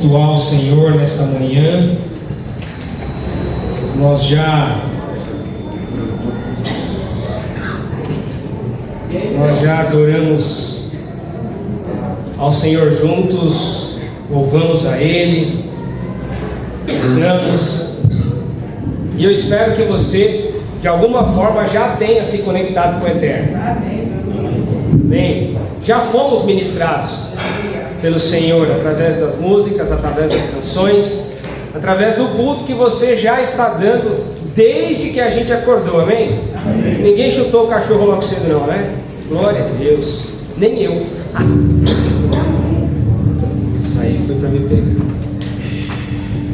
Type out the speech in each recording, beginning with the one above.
cultuar o Senhor nesta manhã. Nós já adoramos ao Senhor juntos, louvamos a Ele, oramos, e eu espero que você, de alguma forma, já tenha se conectado com o Eterno. Amém? Já fomos ministrados pelo Senhor através das músicas, através das canções, através do culto que você já está dando desde que a gente acordou, amém? Ninguém chutou o cachorro logo cedo não, né? Glória a Deus, nem eu. Isso aí foi para me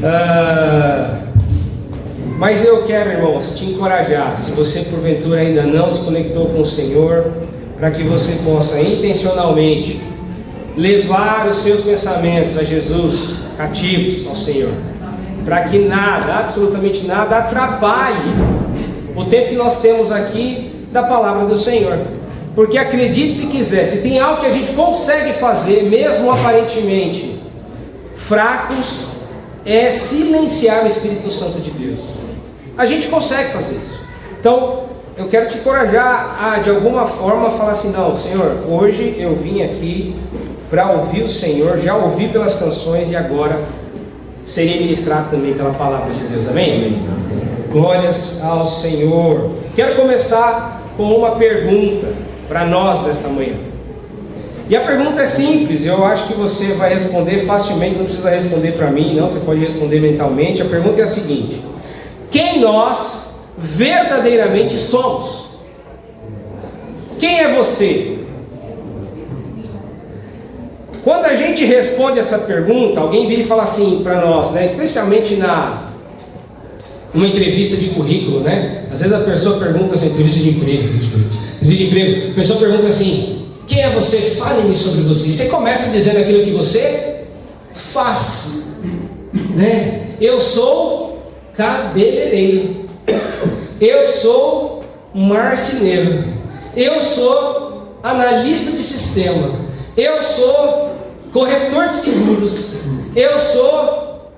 pegar. Mas eu quero, irmãos, te encorajar, se você porventura ainda não se conectou com o Senhor, para que você possa intencionalmente levar os seus pensamentos a Jesus, cativos ao Senhor, para que nada, absolutamente nada, atrapalhe o tempo que nós temos aqui da palavra do Senhor. Porque acredite se quiser, se tem algo que a gente consegue fazer, mesmo aparentemente fracos, é silenciar o Espírito Santo de Deus. A gente consegue fazer isso. Então, eu quero te encorajar a, de alguma forma, falar assim: não, Senhor, hoje eu vim aqui para ouvir o Senhor, já ouvi pelas canções e agora serei ministrado também pela palavra de Deus. Amém? Glórias ao Senhor. Quero começar com uma pergunta para nós nesta manhã. E a pergunta é simples, eu acho que você vai responder facilmente, não precisa responder para mim, não, você pode responder mentalmente. A pergunta é a seguinte: quem nós verdadeiramente somos? Quem é você? Quando a gente responde essa pergunta, alguém vira e fala assim para nós, né, especialmente numa entrevista de currículo, né? Às vezes a pessoa pergunta assim, entrevista de emprego, a pessoa pergunta assim: quem é você? Fale-me sobre você. E você começa dizendo aquilo que você faz, né? Eu sou cabeleireiro, eu sou marceneiro, eu sou analista de sistema, eu sou corretor de seguros, eu sou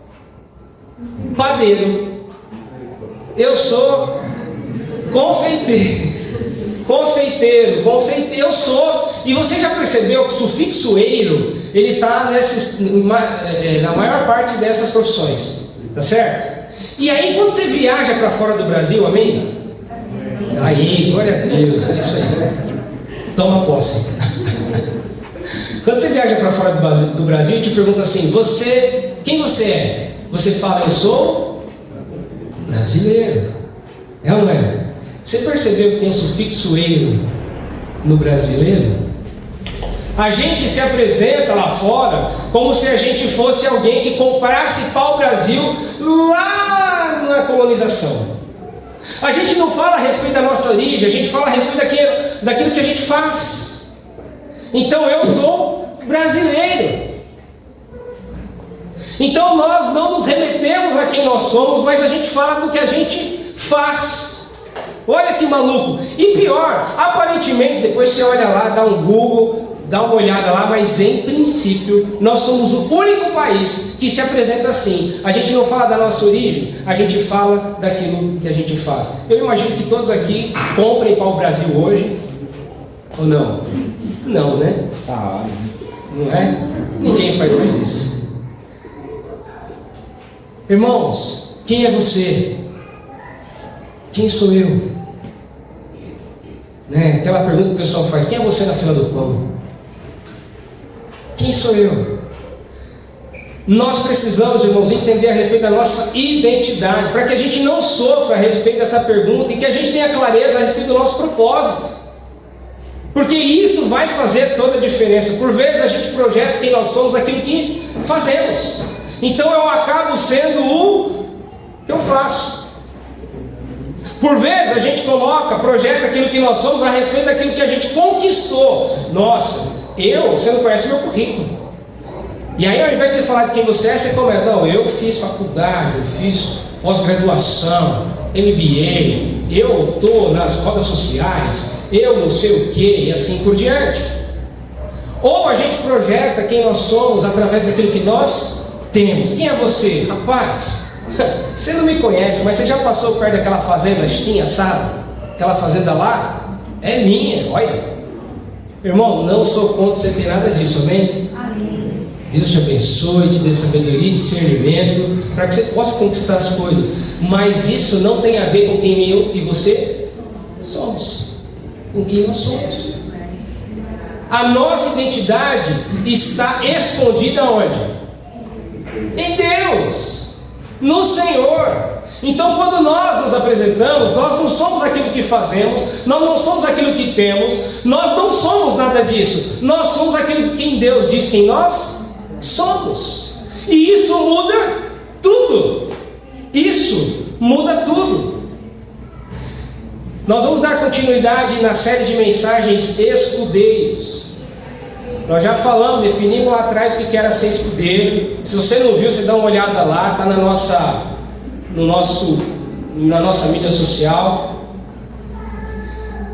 padeiro, eu sou confeiteiro, eu sou. E você já percebeu que o sufixo eiro, ele está na maior parte dessas profissões, tá certo? E aí quando você viaja para fora do Brasil, amém? Aí, glória a Deus, é isso aí, toma posse. Quando você viaja para fora do Brasil e te pergunta assim: quem você é? Você fala: eu sou brasileiro. É ou não é? Você percebeu que tem o sufixo eiro no brasileiro? A gente se apresenta lá fora como se a gente fosse alguém que comprasse pau-brasil lá na colonização. A gente não fala a respeito da nossa origem, a gente fala a respeito daquilo que a gente faz. Então eu sou brasileiro. Então nós não nos remetemos a quem nós somos, mas a gente fala do que a gente faz. Olha que maluco. E pior, aparentemente, depois você olha lá, dá um Google, dá uma olhada lá, mas em princípio nós somos o único país que se apresenta assim. A gente não fala da nossa origem, a gente fala daquilo que a gente faz. Eu imagino que todos aqui comprem pau-brasil hoje, ou não? Não, né? Não é? Ninguém faz mais isso. Irmãos, quem é você? Quem sou eu? Né? Aquela pergunta que o pessoal faz: quem é você na fila do pão? Quem sou eu? Nós precisamos, irmãos, entender a respeito da nossa identidade, para que a gente não sofra a respeito dessa pergunta e que a gente tenha clareza a respeito do nosso propósito. Porque isso vai fazer toda a diferença. Por vezes a gente projeta quem nós somos daquilo que fazemos. Então eu acabo sendo o que eu faço. Por vezes a gente projeta aquilo que nós somos a respeito daquilo que a gente conquistou. Nossa, você não conhece meu currículo. E aí, ao invés de você falar de quem você é, você começa: não, eu fiz faculdade, eu fiz pós-graduação, MBA, eu estou nas rodas sociais, eu não sei o que, e assim por diante. Ou a gente projeta quem nós somos através daquilo que nós temos. Quem é você? Rapaz, você não me conhece, mas você já passou perto daquela fazenda Extinha, sabe? Aquela fazenda lá? É minha, olha. Irmão, não sou contra você ter nada disso, amém? Amém. Deus te abençoe, te dê sabedoria e discernimento, para que você possa conquistar as coisas. Mas isso não tem a ver com quem eu e você somos. Com quem nós somos. A nossa identidade está escondida onde? Em Deus, no Senhor. Então, quando nós nos apresentamos, nós não somos aquilo que fazemos, nós não somos aquilo que temos, nós não somos nada disso. Nós somos aquilo que Deus diz quem nós somos. E isso muda tudo. Isso muda tudo. Nós vamos dar continuidade na série de mensagens escudeiros. Nós já falamos, definimos lá atrás o que era ser escudeiro. Se você não viu, você dá uma olhada lá, está na nossa mídia social.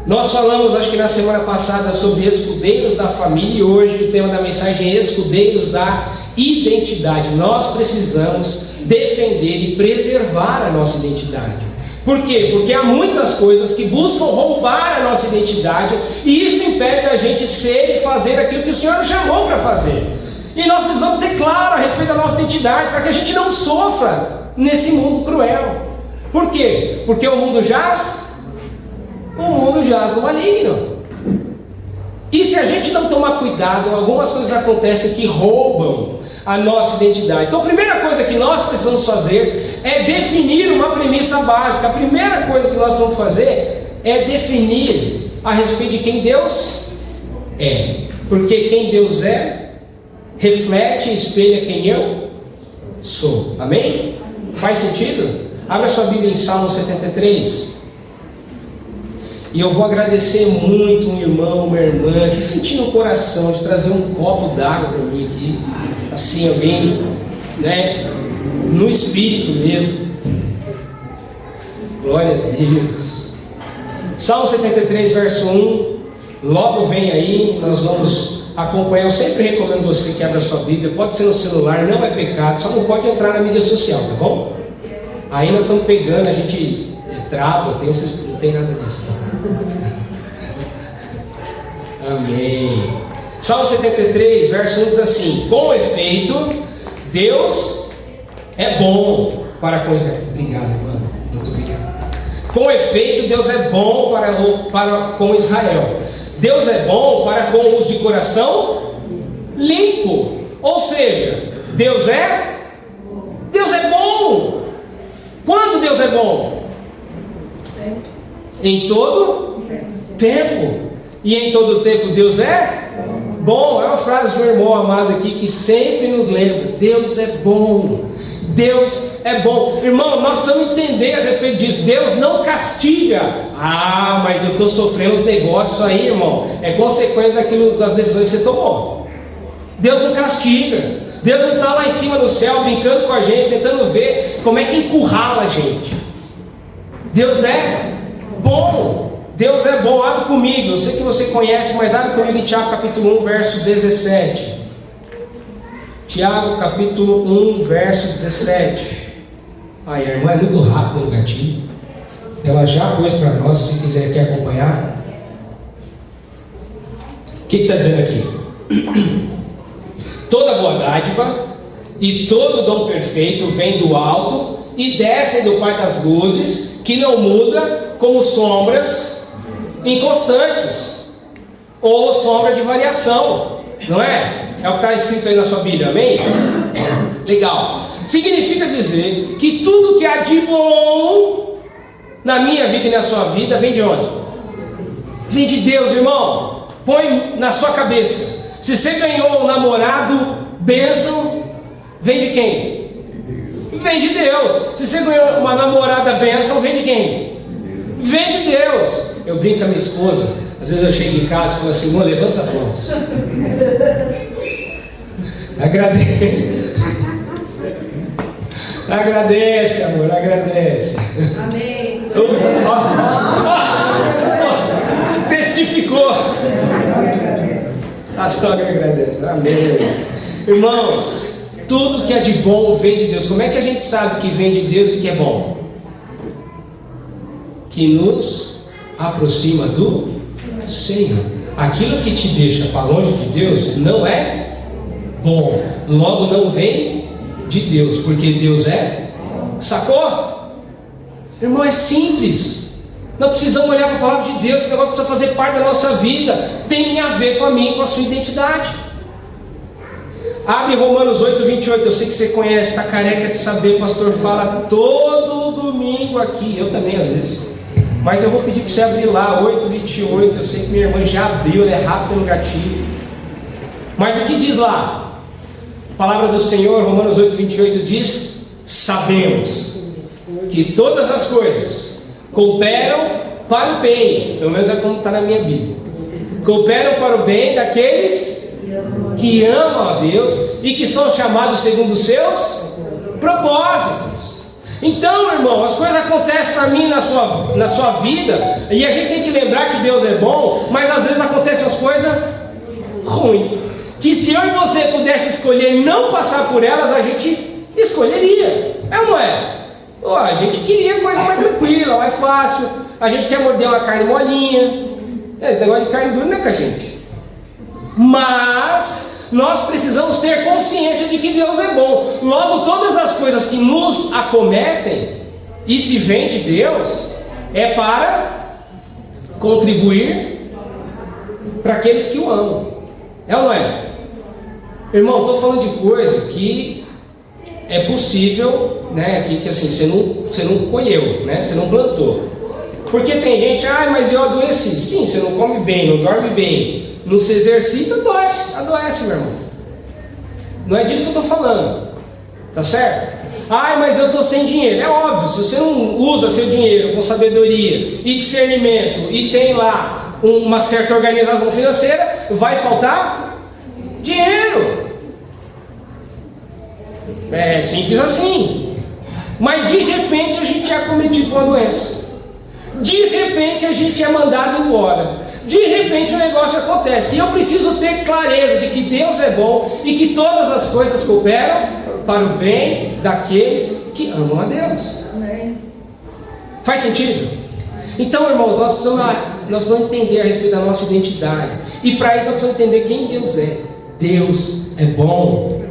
Nós falamos, acho que na semana passada, sobre escudeiros da família, e hoje o tema da mensagem é escudeiros da identidade. Nós precisamos defender e preservar a nossa identidade. Por quê? Porque há muitas coisas que buscam roubar a nossa identidade, e isso impede a gente ser e fazer aquilo que o Senhor nos chamou para fazer. E nós precisamos ter claro a respeito da nossa identidade, para que a gente não sofra nesse mundo cruel. Por quê? Porque o mundo jaz no maligno. E se a gente não tomar cuidado, algumas coisas acontecem que roubam a nossa identidade. Então a primeira coisa que nós precisamos fazer é definir uma premissa básica. A primeira coisa que nós vamos fazer é definir a respeito de quem Deus é. Porque quem Deus é, reflete e espelha quem eu sou. Amém? Faz sentido? Abra sua Bíblia em Salmo 73. E eu vou agradecer muito um irmão, uma irmã que sentiu no coração de trazer um copo d'água para mim aqui, assim, alguém, né, no espírito mesmo. Glória a Deus. Salmo 73, verso 1, logo vem aí, nós vamos acompanhar. Eu sempre recomendo você que abra sua Bíblia, pode ser no celular, não é pecado, só não pode entrar na mídia social, tá bom? Aí nós estamos pegando, a gente trava, não tem nada disso. Amém. Salmo 73, verso 1 diz assim: com efeito, Deus é bom para com Israel. Obrigado, mano. Muito obrigado. Com efeito, Deus é bom para com Israel. Deus é bom para com os de coração limpo. Ou seja, Deus é bom. Quando Deus é bom? Em todo tempo. E em todo tempo Deus é bom. É uma frase de um irmão amado aqui que sempre nos lembra: Deus é bom. Deus é bom. Irmão, nós precisamos entender a respeito disso. Deus não castiga. Ah, mas eu estou sofrendo os negócios aí, irmão. É consequência das decisões que você tomou. Deus não castiga. Deus não está lá em cima no céu brincando com a gente, tentando ver como é que encurrala a gente. Deus é bom. Deus é bom. Abre comigo. Eu sei que você conhece, mas abre comigo em Tiago capítulo 1, verso 17. Tiago capítulo 1, verso 17. Ai, a irmã é muito rápida no gatinho. Ela já pôs para nós, se quiser aqui acompanhar. O que está dizendo aqui? Toda boa dádiva e todo dom perfeito vem do alto e desce do Pai das luzes, que não muda como sombras inconstantes ou sombra de variação. Não é? É o que está escrito aí na sua Bíblia, amém? Legal. Significa dizer que tudo que há de bom na minha vida e na sua vida vem de onde? Vem de Deus, irmão. Põe na sua cabeça. Se você ganhou um namorado, bênção, vem de quem? Vem de Deus. Se você ganhou uma namorada, bênção, vem de quem? Vem de Deus. Eu brinco com a minha esposa. Às vezes eu chego em casa e falo assim: irmão, levanta as mãos. Agradece. Agradece, amor, agradece. Amém. Testificou. A sogra agradece. Amém. Irmãos, Tudo que é de bom vem de Deus. Como é que a gente sabe que vem de Deus e que é bom? Que nos aproxima do Senhor. Aquilo que te deixa para longe de Deus não é bom. Logo não vem de Deus, porque Deus é. Sacou? Irmão, é simples. Não precisamos olhar para a palavra de Deus. Esse negócio precisa fazer parte da nossa vida. Tem a ver com a minha e com a sua identidade. Abre Romanos 8, 28. Eu sei que você conhece, está careca de saber. O pastor fala todo domingo aqui. Eu também às vezes. Mas eu vou pedir para você abrir lá, 8, 28. Eu sei que minha irmã já abriu, ela é rápida no gatilho. Mas o que diz lá? A palavra do Senhor, Romanos 8, 28 diz: sabemos que todas as coisas cooperam para o bem. Pelo menos é como está na minha Bíblia. Cooperam para o bem daqueles que amam a Deus e que são chamados segundo os seus propósitos. Então, irmão, as coisas acontecem na minha e na sua vida, e a gente tem que lembrar que Deus é bom, mas às vezes acontecem as coisas ruins, que se eu e você pudesse escolher não passar por elas, a gente escolheria. É ou não é? A gente queria coisa mais tranquila, mais fácil. A gente quer morder uma carne molinha. Esse negócio de carne dura não é com a gente. Mas nós precisamos ter consciência de que Deus é bom. Logo, todas as coisas que nos acometem, e se vem de Deus, é para contribuir para aqueles que o amam. É ou não é? Irmão, estou falando de coisa que é possível, né, que assim, você não colheu, né, você não plantou. Porque tem gente, mas eu adoeci. Sim, você não come bem, não dorme bem, não se exercita, adoece, meu irmão. Não é disso que eu estou falando, tá certo? Mas eu estou sem dinheiro. É óbvio, se você não usa seu dinheiro com sabedoria e discernimento e tem lá uma certa organização financeira, vai faltar dinheiro. É simples assim. Mas de repente a gente é acometido com a doença. De repente a gente é mandado embora. De repente o negócio acontece. E eu preciso ter clareza de que Deus é bom e que todas as coisas cooperam para o bem daqueles que amam a Deus. Amém. Faz sentido? Então, irmãos, nós precisamos entender a respeito da nossa identidade. E para isso nós precisamos entender quem Deus é. Deus é bom.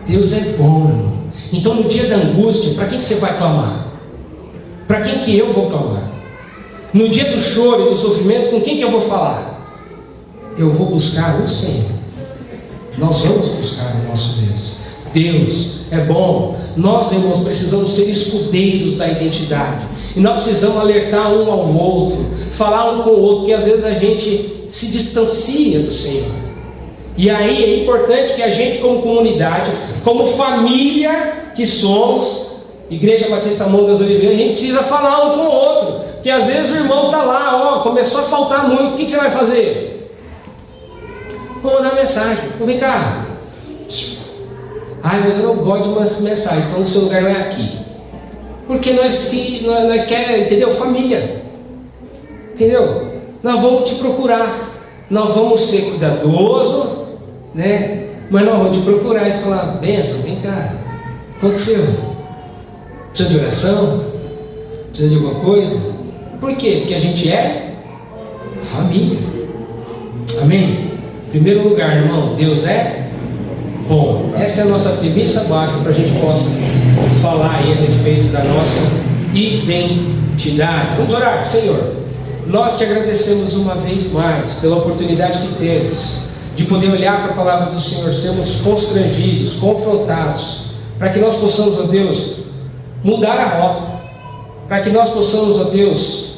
Deus é bom. Então, no dia da angústia, para quem que você vai clamar? Para quem que eu vou clamar? No dia do choro e do sofrimento, com quem que eu vou falar? Eu vou buscar o Senhor. Nós vamos buscar o nosso Deus. Deus é bom. Nós, irmãos, precisamos ser escudeiros da identidade. E nós precisamos alertar um ao outro, falar um com o outro, porque às vezes a gente se distancia do Senhor. E aí é importante que a gente, como comunidade, como família que somos, Igreja Batista Monte das Oliveiras, a gente precisa falar um com o outro. Porque às vezes o irmão está lá, começou a faltar muito, o que você vai fazer? Vou mandar mensagem. Vem cá. Mas eu não gosto de uma mensagem, então o seu lugar não é aqui. Porque nós queremos, entendeu? Família. Entendeu? Nós vamos te procurar. Nós vamos ser cuidadosos, né? Mas nós vamos te procurar e falar: benção, vem cá. Aconteceu? Precisa de oração? Precisa de alguma coisa? Por quê? Porque a gente é família. Amém? Em primeiro lugar, irmão, Deus é bom. Essa é a nossa premissa básica para a gente possa falar aí a respeito da nossa identidade. Vamos orar. Senhor, nós te agradecemos uma vez mais pela oportunidade que temos de poder olhar para a palavra do Senhor, sermos constrangidos, confrontados, para que nós possamos, ó Deus, mudar a rota, para que nós possamos, ó Deus,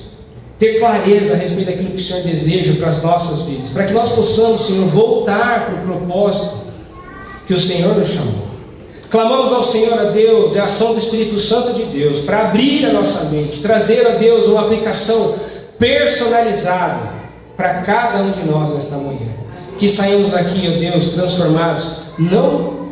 ter clareza a respeito daquilo que o Senhor deseja para as nossas vidas, para que nós possamos, Senhor, voltar para o propósito que o Senhor nos chamou. Clamamos ao Senhor, a Deus, a ação do Espírito Santo de Deus, para abrir a nossa mente, trazer, a Deus, uma aplicação personalizada para cada um de nós nesta manhã. Que saímos aqui, ó Deus, transformados, não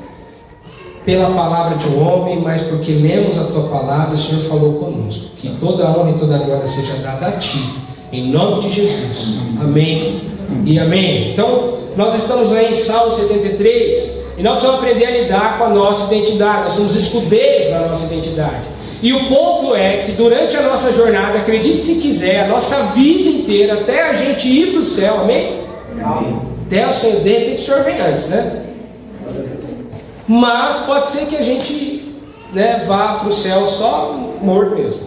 pela palavra de um homem, mas porque lemos a Tua palavra, o Senhor falou conosco. Que toda a honra e toda a glória seja dada a Ti, em nome de Jesus. Amém e amém. Então, nós estamos aí em Salmo 73, E nós precisamos aprender a lidar com a nossa identidade. Nós somos escudeiros da nossa identidade. E o ponto é que durante a nossa jornada, acredite se quiser, a nossa vida inteira, até a gente ir para o céu, amém? Amém. Até o Senhor, de repente o Senhor vem antes, né? Mas pode ser que a gente, né, vá para o céu só morto mesmo.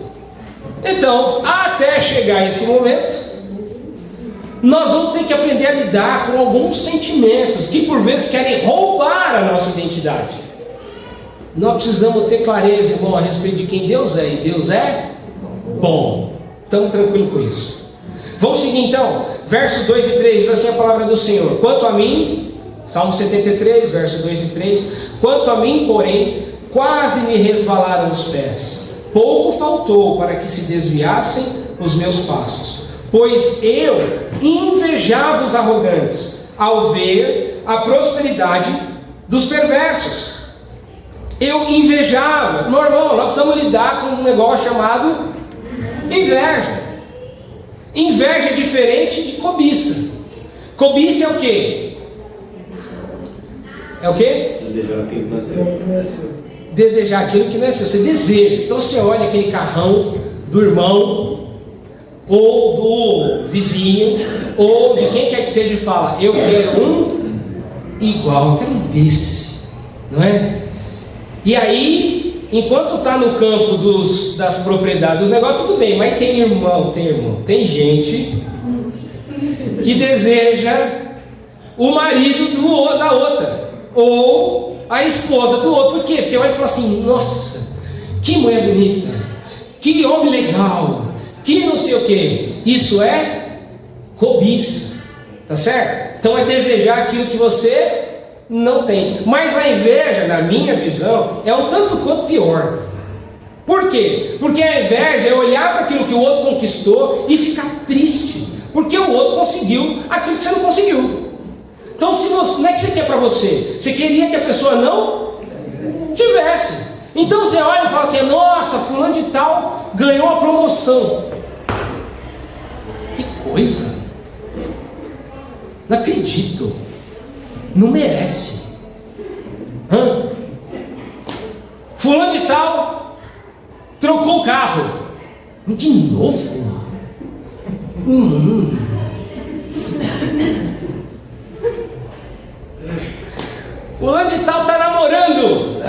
Então, até chegar esse momento, nós vamos ter que aprender a lidar com alguns sentimentos que por vezes querem roubar a nossa identidade. Nós precisamos ter clareza, irmão, a respeito de quem Deus é. E Deus é bom. Estamos tranquilos com isso. Vamos seguir então. Versos 2 e 3 diz assim a palavra do Senhor: quanto a mim, Salmo 73, versos 2 e 3: quanto a mim, porém, quase me resvalaram os pés. Pouco faltou para que se desviassem os meus passos. Pois eu invejava os arrogantes ao ver a prosperidade dos perversos. Eu invejava. Meu irmão, nós precisamos lidar com um negócio chamado inveja. Inveja é diferente de cobiça. Cobiça é o quê? É o quê? Desejar aquilo que não é seu. Desejar aquilo que não é seu. Você deseja. Então você olha aquele carrão do irmão, ou do vizinho, ou de quem quer que seja, e fala: eu quero um igual, eu quero um desse, não é? E aí, enquanto está no campo das propriedades, dos negócios, tudo bem, mas tem tem gente que deseja o marido da outra, ou a esposa do outro. Por quê? Porque olha e fala assim: nossa, que mulher bonita, que homem legal, que não sei o que. Isso é cobiça, tá certo? Então é desejar aquilo que você não tem. Mas a inveja, na minha visão, é um tanto quanto pior. Por quê? Porque a inveja é olhar para aquilo que o outro conquistou e ficar triste, porque o outro conseguiu aquilo que você não conseguiu. Então se você, não é que você quer para você, você queria que a pessoa não tivesse. Então você olha e fala assim: nossa, fulano de tal ganhou a promoção. Que coisa! Não acredito. Não merece. Fulano de tal trocou o carro. De novo? Fulano de tal está namorando.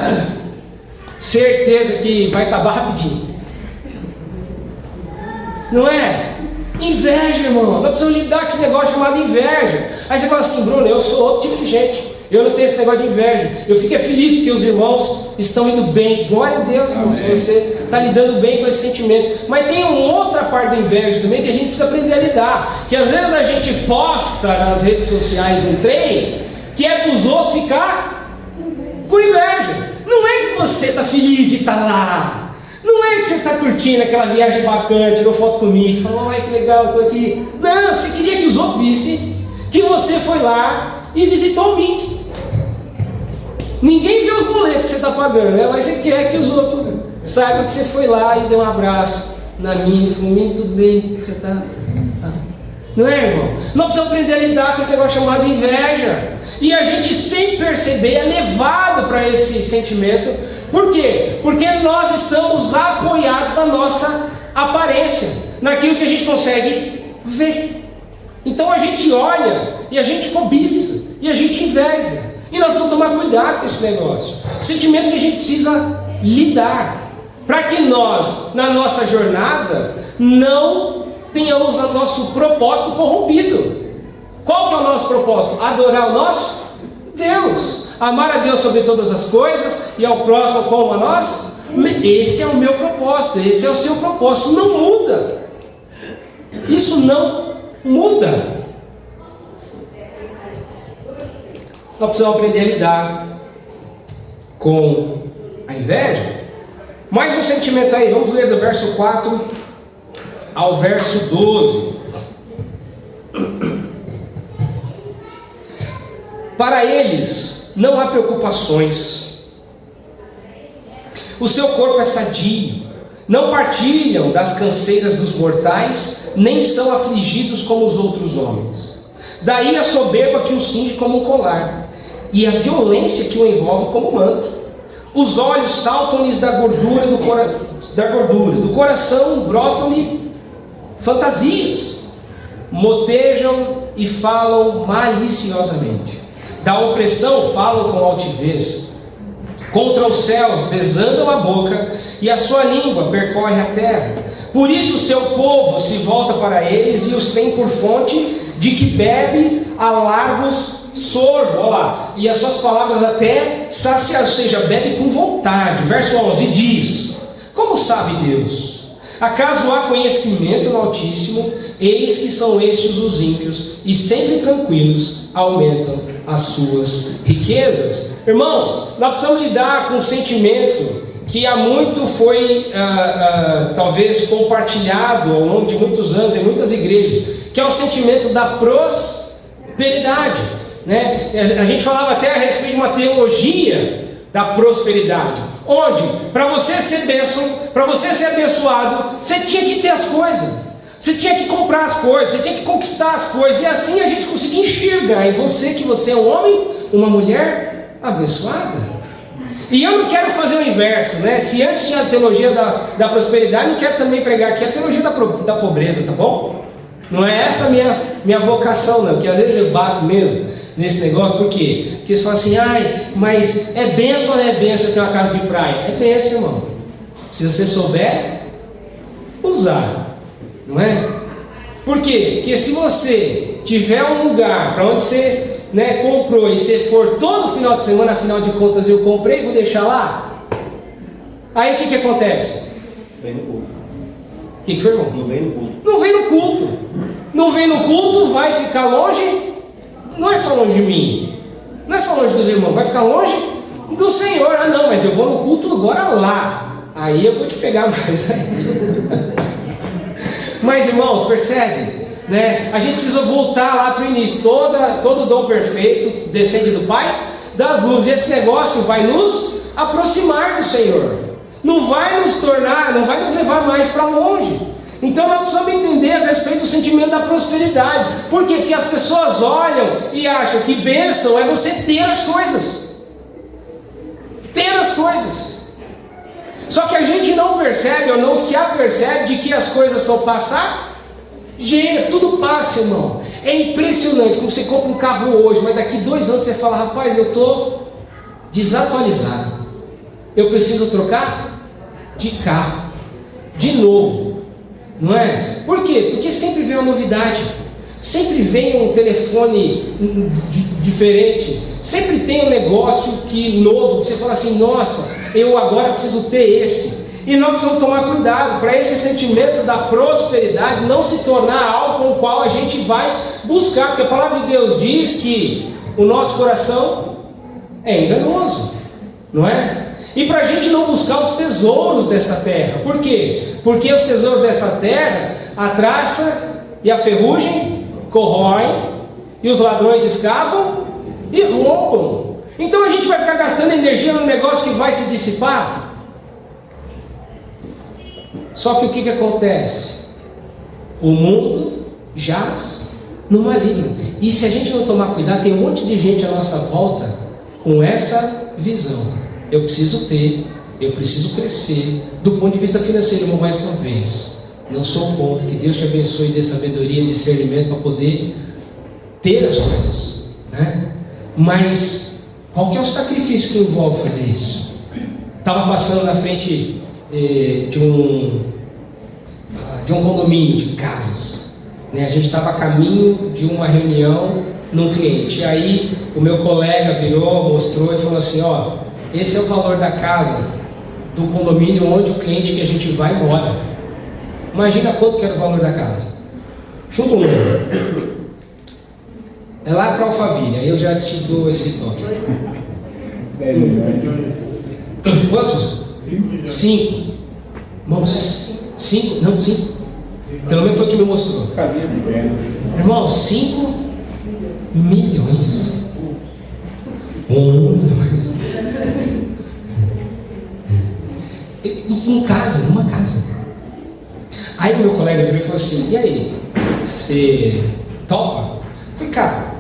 Certeza que vai acabar rapidinho. Não é? Inveja, irmão. Nós precisamos lidar com esse negócio chamado inveja. Aí você fala assim: Bruno, eu sou outro tipo de gente. Eu não tenho esse negócio de inveja. Eu fico feliz porque os irmãos estão indo bem. Glória a Deus, irmão, se você está lidando bem com esse sentimento. Mas tem uma outra parte da inveja também que a gente precisa aprender a lidar. Que às vezes a gente posta nas redes sociais um trem que é para os outros ficar com inveja. Não é que você está feliz de estar lá. Não é que você está curtindo aquela viagem bacana, tirou foto comigo, falou: ai que legal, eu estou aqui. Não, você queria que os outros vissem que você foi lá e visitou o Mickey. Ninguém vê os boletos que você está pagando, né? Mas você quer que os outros saibam que você foi lá e deu um abraço na minha, falou: Mickey, tudo bem, você está... Não é, irmão? Nós precisamos aprender a lidar com esse negócio chamado inveja. E a gente, sem perceber, é levado para esse sentimento. Por quê? Porque nós estamos apoiados na nossa aparência, naquilo que a gente consegue ver. Então a gente olha e a gente cobiça e a gente inveja. E nós vamos tomar cuidado com esse negócio. Sentimento que a gente precisa lidar, para que nós, na nossa jornada, não tenhamos o nosso propósito corrompido. Qual que é o nosso propósito? Adorar o nosso Deus. Amar a Deus sobre todas as coisas e ao próximo como a nós. Esse é o meu propósito, esse é o seu propósito. Não muda. Isso não muda. Nós precisamos aprender a lidar com a inveja. Mais um sentimento aí, vamos ler do verso 4 ao verso 12. Para eles não há preocupações, o seu corpo é sadio, não partilham das canseiras dos mortais, nem são afligidos como os outros homens. Daí a soberba que os cinge como um colar, e a violência que o envolve como manto. Os olhos saltam-lhes da gordura, do coração brotam-lhe fantasias, motejam e falam maliciosamente. Da opressão falam com altivez, contra os céus desandam a boca, e a sua língua percorre a terra. Por isso o seu povo se volta para eles e os tem por fonte de que bebe a largos sorvo, olha lá, e as suas palavras até saciar, ou seja, bebe com vontade. Verso 11 diz: como sabe Deus? Acaso há conhecimento no Altíssimo? Eis que são estes os ímpios, e sempre tranquilos aumentam as suas riquezas. Irmãos, nós precisamos lidar com um sentimento que há muito foi talvez compartilhado ao longo de muitos anos em muitas igrejas, que é o sentimento da prosperidade, né? A gente falava até a respeito de uma teologia da prosperidade, onde para você ser bênção, para você ser abençoado, você tinha que ter as coisas, você tinha que comprar as coisas, você tinha que conquistar as coisas, e assim a gente conseguia enxergar em você que você é um homem, uma mulher abençoada. E eu não quero fazer o inverso, né? Se antes tinha a teologia da prosperidade, não quero também pregar aqui a teologia da pobreza, tá bom? Não é essa a minha vocação, não, porque às vezes eu bato mesmo nesse negócio. Por quê? Porque eles falam assim: ai, mas é bênção ou não é bênção eu ter uma casa de praia? É bênção, irmão, se você souber usar, não é? Por quê? Porque se você tiver um lugar para onde você comprou, e você for todo final de semana, afinal de contas eu comprei, vou deixar lá, aí o que acontece? Vem no culto. O que foi, irmão? Não vem no culto. Não vem no culto. Não vem no culto, vai ficar longe. Não é só longe de mim, não é só longe dos irmãos, vai ficar longe do Senhor. Ah não, mas eu vou no culto agora lá, aí eu vou te pegar mais aí. Mas irmãos, percebe, né? A gente precisa voltar lá para o início. Todo dom perfeito descende do Pai das luzes, e esse negócio vai nos aproximar do Senhor, não vai nos tornar, não vai nos levar mais para longe. Então nós precisamos entender a respeito do sentimento da prosperidade. Por quê? Porque as pessoas olham e acham que bênção é você ter as coisas. Ter as coisas. Só que a gente não percebe ou não se apercebe de que as coisas são passageiras. Tudo passa, irmão. É impressionante como você compra um carro hoje, mas daqui 2 anos você fala: rapaz, eu estou desatualizado, eu preciso trocar de carro de novo. Não é? Por quê? Porque sempre vem uma novidade, sempre vem um telefone diferente, sempre tem um negócio novo, que você fala assim: nossa, eu agora preciso ter esse. E nós precisamos tomar cuidado para esse sentimento da prosperidade não se tornar algo com o qual a gente vai buscar, porque a palavra de Deus diz que o nosso coração é enganoso, não é? E para a gente não buscar os tesouros dessa terra. Por quê? Porque os tesouros dessa terra, a traça e a ferrugem corroem, e os ladrões escavam e roubam. Então a gente vai ficar gastando energia num negócio que vai se dissipar. Só que o que acontece? O mundo jaz no maligno. E se a gente não tomar cuidado, tem um monte de gente à nossa volta com essa visão. Eu preciso ter, eu preciso crescer. Do ponto de vista financeiro, irmão, mais uma vez, não sou contra, que Deus te abençoe e dê sabedoria e discernimento para poder ter as coisas, né? Mas qual que é o sacrifício que envolve fazer isso? Estava passando na frente de um condomínio de casas, né? A gente estava a caminho de uma reunião num cliente, e aí o meu colega virou, mostrou e falou assim: ó, esse é o valor da casa, do condomínio onde o cliente que a gente vai mora. Imagina quanto que era o valor da casa. Chuta um número. É lá para Alphaville, aí eu já te dou esse toque. 10 milhões. Quantos? 5. Irmãos, 5? Não, 5. Pelo menos foi o que me mostrou. Casinha pequena. Irmão, 5 milhões. 1 milhão. Em casa, numa casa. Aí o meu colega virou e falou assim: e aí, você topa? Eu falei: cara,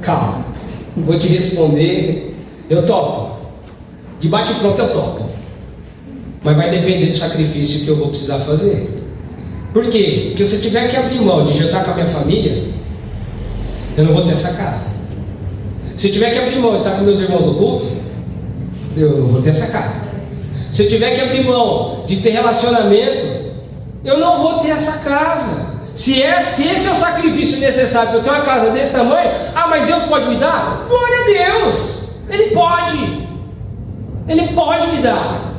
calma. vou te responder, eu topo. De bate pronto eu topo. Mas vai depender do sacrifício que eu vou precisar fazer. Por quê? Porque se eu tiver que abrir mão de jantar com a minha família, eu não vou ter essa casa. Se eu tiver que abrir mão de estar com meus irmãos no culto, eu não vou ter essa casa. Se eu tiver que abrir mão de ter relacionamento, eu não vou ter essa casa. Se esse é o sacrifício necessário para eu ter uma casa desse tamanho, mas Deus pode me dar? Glória a Deus! Ele pode! Ele pode me dar,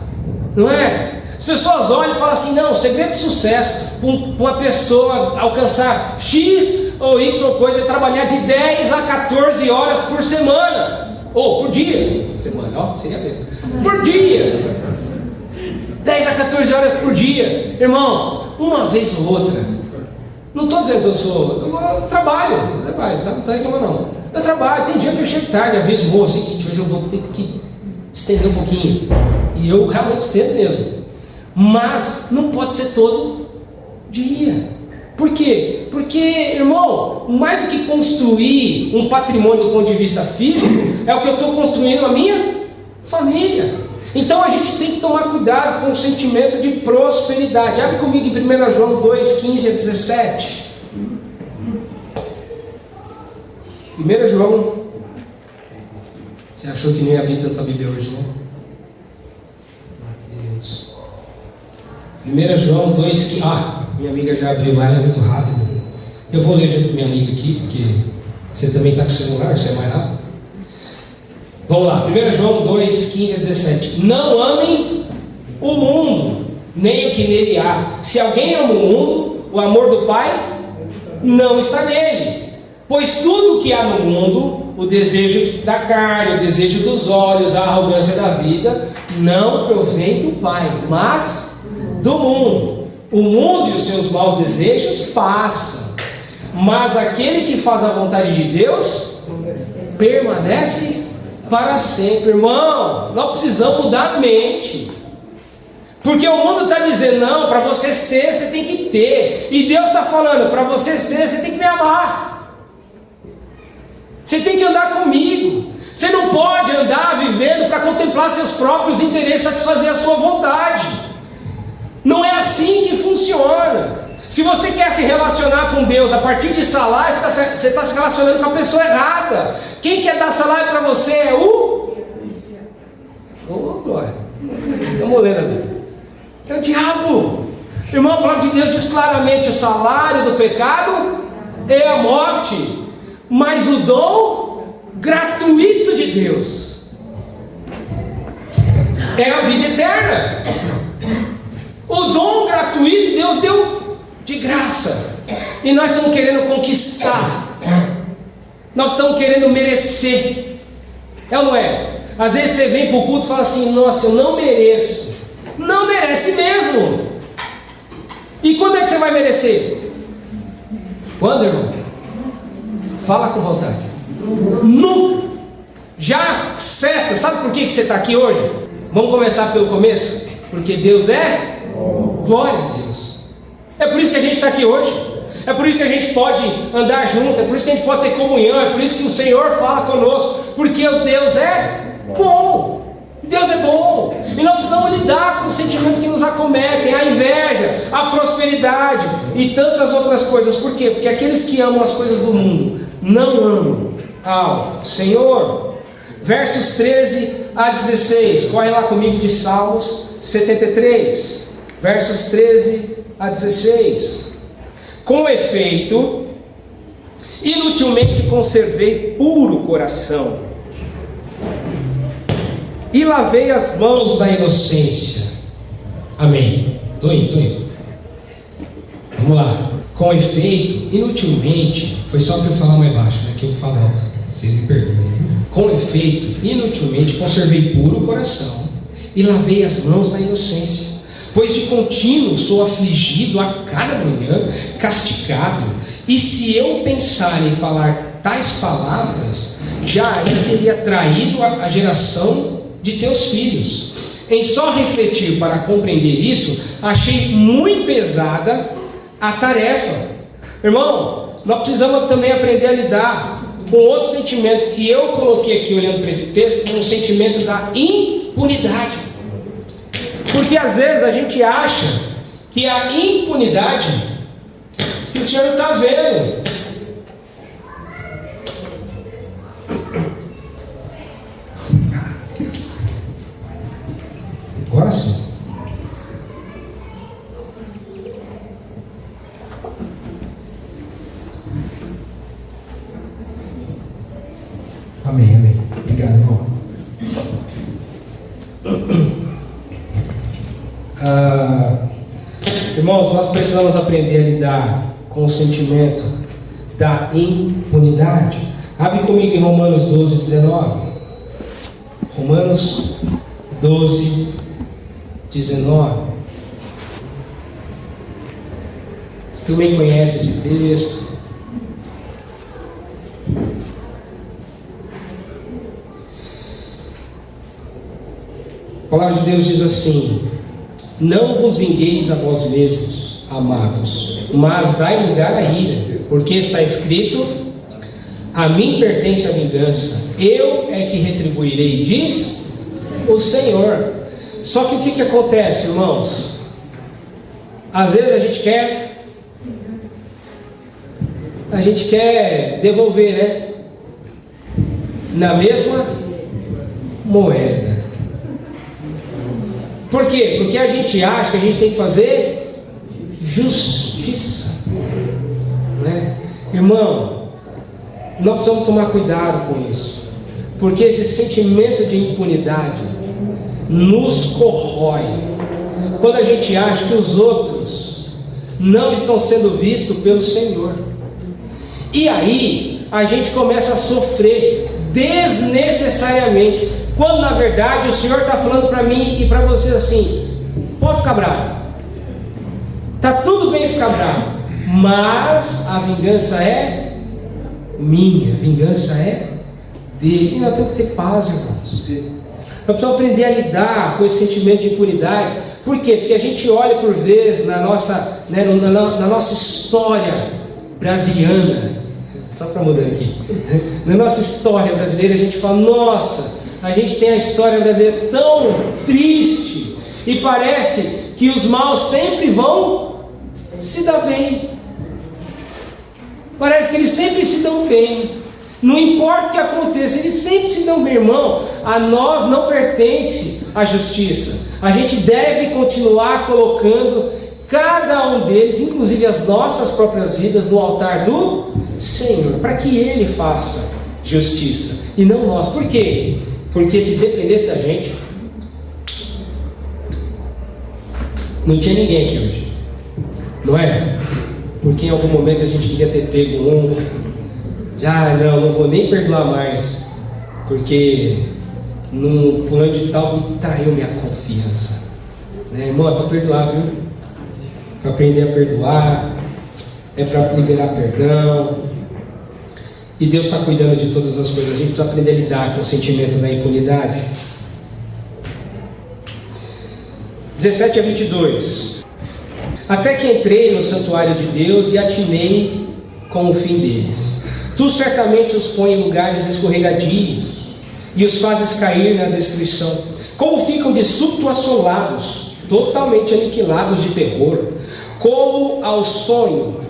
não é? As pessoas olham e falam assim: não, o segredo de sucesso para uma pessoa alcançar X ou Y coisa é trabalhar de 10 a 14 horas por semana, ou por dia. Semana, seria mesmo. Por dia, 10 a 14 horas por dia. Irmão, uma vez ou outra, não estou dizendo que eu trabalho, tá reclamando não. Eu trabalho, tem dia que eu chego tarde, aviso, moço, hoje eu vou ter que estender um pouquinho. E eu realmente estendo mesmo. Mas não pode ser todo dia. Por quê? Porque, irmão, mais do que construir um patrimônio do ponto de vista físico, é o que eu estou construindo a minha família. Então a gente tem que tomar cuidado com o sentimento de prosperidade. Abre comigo em 1 João 2, 15 a 17. 1 João. Você achou que não ia abrir tanto a Bíblia hoje, né? Deus. 1 João 2, 15. Minha amiga já abriu lá, ela é muito rápida. Eu vou ler junto com minha amiga aqui, porque você também está com o celular, você é mais rápido. Vamos lá, 1 João 2, 15 a 17. Não amem o mundo, nem o que nele há. Se alguém ama o mundo, o amor do Pai não está nele. Pois tudo o que há no mundo, o desejo da carne, o desejo dos olhos, a arrogância da vida, não provém do Pai, mas do mundo. O mundo e os seus maus desejos passam, mas aquele que faz a vontade de Deus permanece para sempre. Irmão, nós precisamos mudar a mente, porque o mundo está dizendo: não, para você ser, você tem que ter, e Deus está falando: para você ser, você tem que me amar, você tem que andar comigo, você não pode andar vivendo para contemplar seus próprios interesses, satisfazer a sua vontade. Não é assim que funciona. Se você quer se relacionar com Deus a partir de salário, você está se relacionando com a pessoa errada. Quem quer dar salário para você é o... glória. Vamos ler a Bíblia. É o diabo. Irmão, a palavra de Deus diz claramente: o salário do pecado é a morte, mas o dom gratuito de Deus é a vida eterna. O dom gratuito Deus deu de graça, e nós estamos querendo conquistar, nós estamos querendo merecer, é ou não é? Às vezes você vem para o culto e fala assim: nossa, eu não mereço. Não merece mesmo. E quando é que você vai merecer? Quando, irmão? Fala com vontade. Nunca. Já certo. Sabe por que você está aqui hoje? Vamos começar pelo começo? Porque Deus é glória a Deus. É por isso que a gente está aqui hoje. É por isso que a gente pode andar junto. É por isso que a gente pode ter comunhão. É por isso que o Senhor fala conosco. Porque o Deus é bom. Deus é bom. E nós precisamos lidar com os sentimentos que nos acometem: a inveja, a prosperidade e tantas outras coisas. Por quê? Porque aqueles que amam as coisas do mundo não amam ao Senhor. Versos 13 a 16. Corre lá comigo de Salmos 73. Versos 13 a 16. Com efeito, inutilmente conservei puro coração, e lavei as mãos da inocência. Amém. Estou indo. Vamos lá. Com efeito, inutilmente, foi só para eu falar mais baixo, né? Que eu falo alto, vocês me perdoem. Com efeito, inutilmente conservei puro o coração, e lavei as mãos da inocência, pois de contínuo sou afligido a cada manhã, castigado. E se eu pensar em falar tais palavras, já aí teria traído a geração de teus filhos. Em só refletir para compreender isso, achei muito pesada a tarefa. Irmão, nós precisamos também aprender a lidar Um outro sentimento que eu coloquei aqui olhando para esse texto é um sentimento da impunidade. Porque às vezes a gente acha que a impunidade, que o Senhor está vendo. Agora sim. Amém, amém. Obrigado, irmão. Irmãos, nós precisamos aprender a lidar com o sentimento da impunidade. Abre comigo em Romanos 12, 19. Romanos 12, 19. Você também conhece esse texto? A palavra de Deus diz assim: não vos vingueis a vós mesmos, amados, mas dai lugar à ira, porque está escrito: a mim pertence a vingança, eu é que retribuirei, diz o Senhor. Só que o que acontece, irmãos? Às vezes a gente quer devolver, né? Na mesma moeda. Por quê? Porque a gente acha que a gente tem que fazer justiça, né? Irmão, nós precisamos tomar cuidado com isso, porque esse sentimento de impunidade nos corrói. Quando a gente acha que os outros não estão sendo vistos pelo Senhor, e aí a gente começa a sofrer desnecessariamente, quando na verdade o Senhor está falando para mim e para você assim: pode ficar bravo, está tudo bem ficar bravo, mas a vingança é minha, a vingança é dele. E nós temos que ter paz, irmãos. Nós precisamos aprender a lidar com esse sentimento de impunidade. Por quê? Porque a gente olha por vezes na nossa, né, na nossa história brasiliana, só para mudar aqui, na nossa história brasileira a gente fala: nossa, a gente tem a história brasileira tão triste, e parece que os maus sempre vão se dar bem, parece que eles sempre se dão bem, não importa o que aconteça, eles sempre se dão bem. Irmão, a nós não pertence a justiça, a gente deve continuar colocando cada um deles, inclusive as nossas próprias vidas, no altar do Senhor, para que Ele faça justiça e não nós. Por quê? Porque se dependesse da gente, não tinha ninguém aqui hoje, não é? Porque em algum momento a gente queria ter pego não vou nem perdoar mais, porque fulano de tal me traiu minha confiança, né? Irmão, é para perdoar, viu? Para aprender a perdoar, é para liberar perdão, e Deus está cuidando de todas as coisas. A gente precisa aprender a lidar com o sentimento da impunidade. 17 a 22. Até que entrei no santuário de Deus e atinei com o fim deles. Tu certamente os põe em lugares escorregadios e os fazes cair na destruição. Como ficam de súbito assolados, totalmente aniquilados de terror, como ao sonho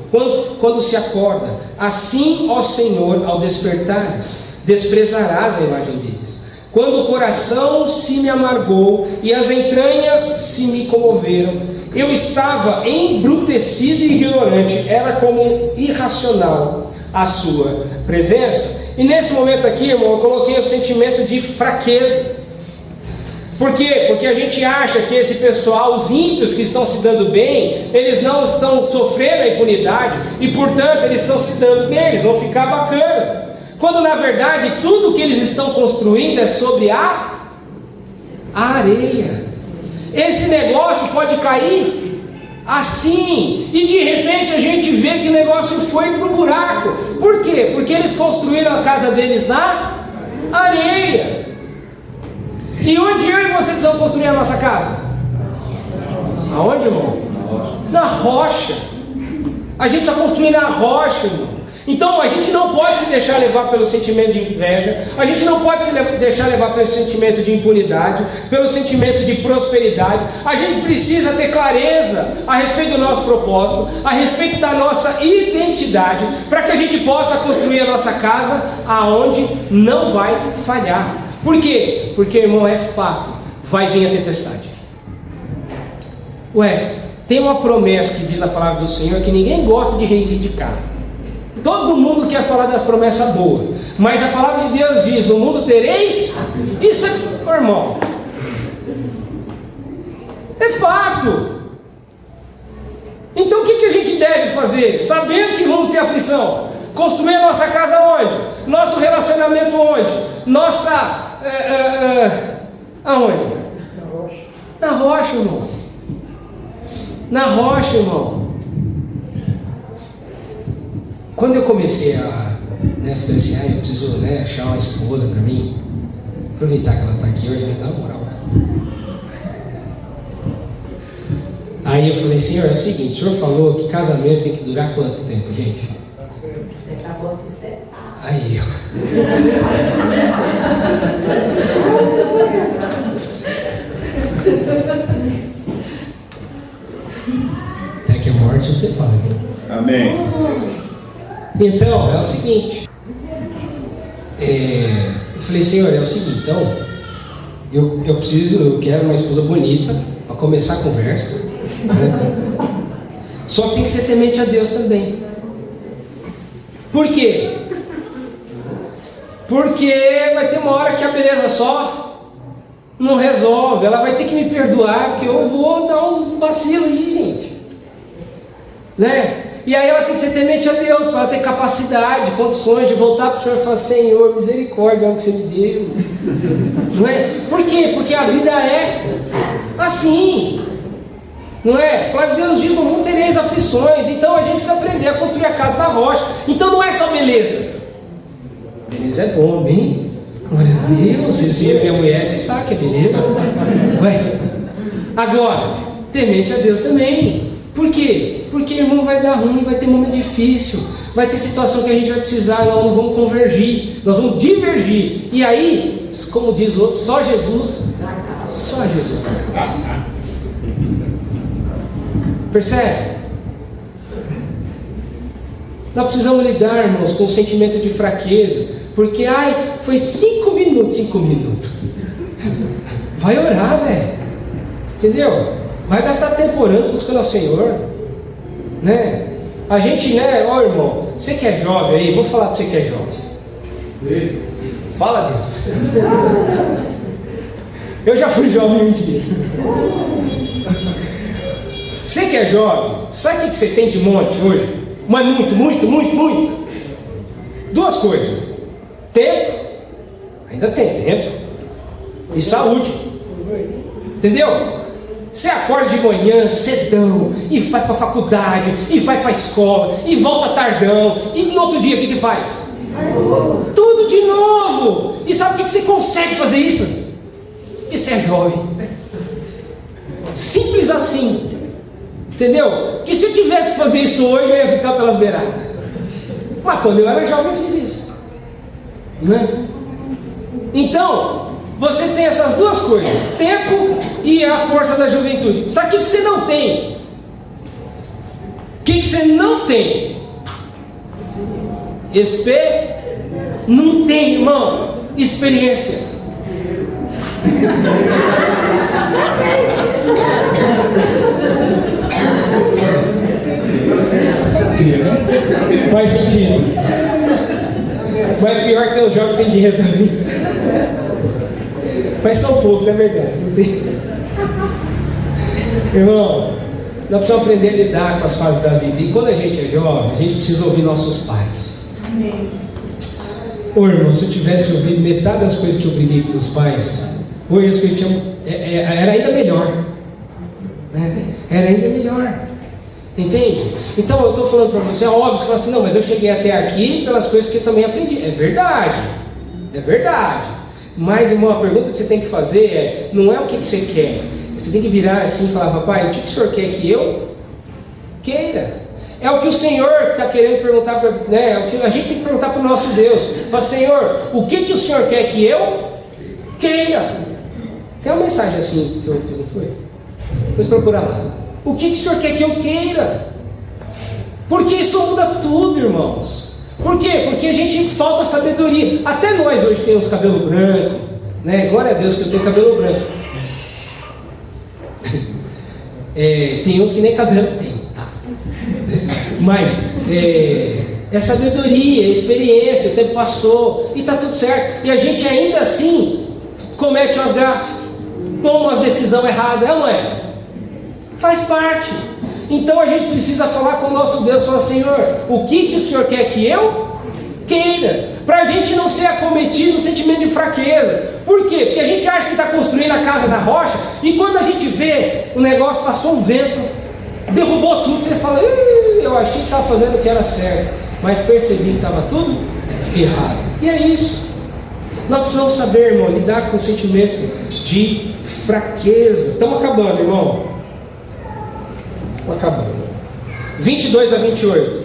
quando se acorda, assim, ó Senhor, ao despertares, desprezarás a imagem deles. Quando o coração se me amargou e as entranhas se me comoveram, eu estava embrutecido e ignorante, era como irracional a sua presença. E nesse momento aqui, irmão, eu coloquei o sentimento de fraqueza. Por quê? Porque a gente acha que esse pessoal, os ímpios que estão se dando bem, eles não estão sofrendo a impunidade e, portanto, eles estão se dando bem, eles vão ficar bacana. Quando, na verdade, tudo que eles estão construindo é sobre a areia. Esse negócio pode cair assim, e de repente a gente vê que o negócio foi para o buraco. Por quê? Porque eles construíram a casa deles na areia. E onde eu e você estamos construindo a nossa casa? Aonde, irmão? Na rocha. A gente está construindo a rocha, irmão. Então a gente não pode se deixar levar pelo sentimento de inveja, a gente não pode se deixar levar pelo sentimento de impunidade, pelo sentimento de prosperidade. A gente precisa ter clareza a respeito do nosso propósito, a respeito da nossa identidade, para que a gente possa construir a nossa casa aonde não vai falhar. Por quê? Porque, irmão, é fato, vai vir a tempestade. Tem uma promessa que diz a palavra do Senhor que ninguém gosta de reivindicar. Todo mundo quer falar das promessas boas, mas a palavra de Deus diz: no mundo tereis. Isso é, irmão, é fato. Então o que a gente deve fazer? Sabendo que vamos ter aflição, construir a nossa casa onde? Nosso relacionamento onde? Nossa... aonde? Na rocha. Na rocha, irmão. Na rocha, irmão. Quando eu comecei a falei assim, eu preciso achar uma esposa para mim, aproveitar que ela está aqui hoje, dá uma moral. Aí eu falei, Senhor, é o seguinte, o Senhor falou que casamento tem que durar quanto tempo, gente? Acabou de ser. Aí, ó. Até que a morte você paga. Amém. Então, é o seguinte. Eu falei, Senhor, é o seguinte, então, eu quero uma esposa bonita, para começar a conversa, né? Só que tem que ser temente a Deus também. Por quê? Porque vai ter uma hora que a beleza só não resolve. Ela vai ter que me perdoar, porque eu vou dar uns vacilos aí, gente, né? E aí ela tem que ser temente a Deus, para ela ter capacidade, condições de voltar para o Senhor e falar, Senhor, misericórdia, é o que você me deu. Não é? Por quê? Porque a vida é assim. Não é? A palavra de Deus diz, no mundo tereis aflições. Então a gente precisa aprender a construir a casa na rocha. Então não é só beleza. Beleza é bom, amém? Glória a Deus. Vocês viram minha mulher, vocês sabem que é beleza. Ué? Agora, temente a Deus também. Por quê? Porque, irmão, vai dar ruim, vai ter momento difícil, vai ter situação que a gente vai precisar, nós não vamos convergir, nós vamos divergir. E aí, como diz o outro, só Jesus na causa. Percebe? Nós precisamos lidar, irmãos, com o sentimento de fraqueza, porque, foi 5 minutos. Vai orar, velho. Entendeu? Vai gastar tempo orando, buscando ao Senhor, né? A gente, irmão, você que é jovem aí, vou falar para você que é jovem. Fala, Deus. Eu já fui jovem um dia. Você que é jovem, sabe o que você tem de monte hoje? Mas muito. 2 coisas: tempo, ainda tem tempo, e saúde. Entendeu? Você acorda de manhã, cedão, e vai para a faculdade, e vai para a escola, e volta tardão, e no outro dia o que faz? Tudo de novo! E sabe por que você consegue fazer isso? Isso é jovem. Simples assim. Entendeu? Porque se eu tivesse que fazer isso hoje, eu ia ficar pelas beiradas. Mas quando eu era jovem, eu fiz isso. Não é? Então, você tem essas 2 coisas: tempo e a força da juventude. Sabe o que você não tem? O que você não tem? Não tem, irmão. Experiência. Faz sentido. Mas pior que o jovem tem dinheiro também. Mas são poucos, é verdade. Não tem... Irmão, nós precisamos aprender a lidar com as fases da vida. E quando a gente é jovem, a gente precisa ouvir nossos pais. Amém. Ô irmão, se eu tivesse ouvido metade das coisas que eu briguei com os pais, hoje as coisas era ainda melhor. Né? Era ainda melhor. Entende? Então eu estou falando para você, é óbvio, você fala assim, não, mas eu cheguei até aqui pelas coisas que eu também aprendi. É verdade. Mas, irmão, a pergunta que você tem que fazer não é o que você quer. Você tem que virar assim e falar, papai, o que o senhor quer que eu queira? É o que o Senhor está querendo perguntar, né? É o que a gente tem que perguntar para o nosso Deus. Fala, Senhor, o que o Senhor quer que eu queira? Tem uma mensagem assim que eu fiz, não foi? Depois procura lá. O que o Senhor quer que eu queira? Porque isso muda tudo, irmãos. Por quê? Porque a gente falta sabedoria. Até nós hoje temos cabelo branco, né? Glória a Deus que eu tenho cabelo branco. Tem uns que nem cabelo tem. Mas é sabedoria, é experiência, o tempo passou e está tudo certo. E a gente ainda assim comete umas gafes, toma umas decisões erradas, não é? Faz parte. Então a gente precisa falar com o nosso Deus, falar, Senhor, o que o Senhor quer que eu queira? Para a gente não ser acometido no sentimento de fraqueza. Por quê? Porque a gente acha que está construindo a casa da rocha, e quando a gente vê o negócio, passou um vento, derrubou tudo, você fala, eu achei que estava fazendo o que era certo, mas percebi que estava tudo errado. E é isso. Nós precisamos saber, irmão, lidar com o sentimento de fraqueza. Estamos acabando, irmão. Estamos acabando. 22 a 28.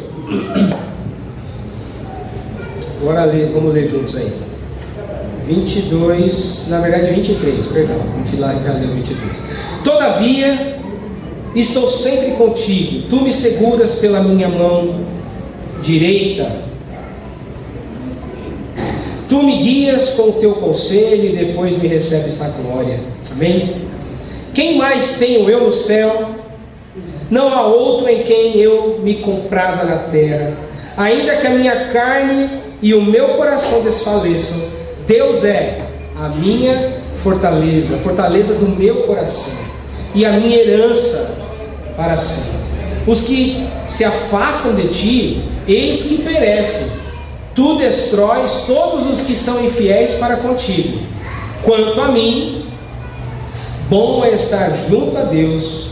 Agora vamos ler juntos aí. 22, na verdade 23, perdão. A gente lá já leu 22. Todavia, estou sempre contigo, tu me seguras pela minha mão direita, tu me guias com o teu conselho e depois me recebes na glória. Amém? Quem mais tenho eu no céu? Não há outro em quem eu me compraza na terra. Ainda que a minha carne e o meu coração desfaleçam, Deus é a minha fortaleza, a fortaleza do meu coração e a minha herança para sempre. Os que se afastam de ti, eis que perecem. Tu destróis todos os que são infiéis para contigo. Quanto a mim, bom é estar junto a Deus.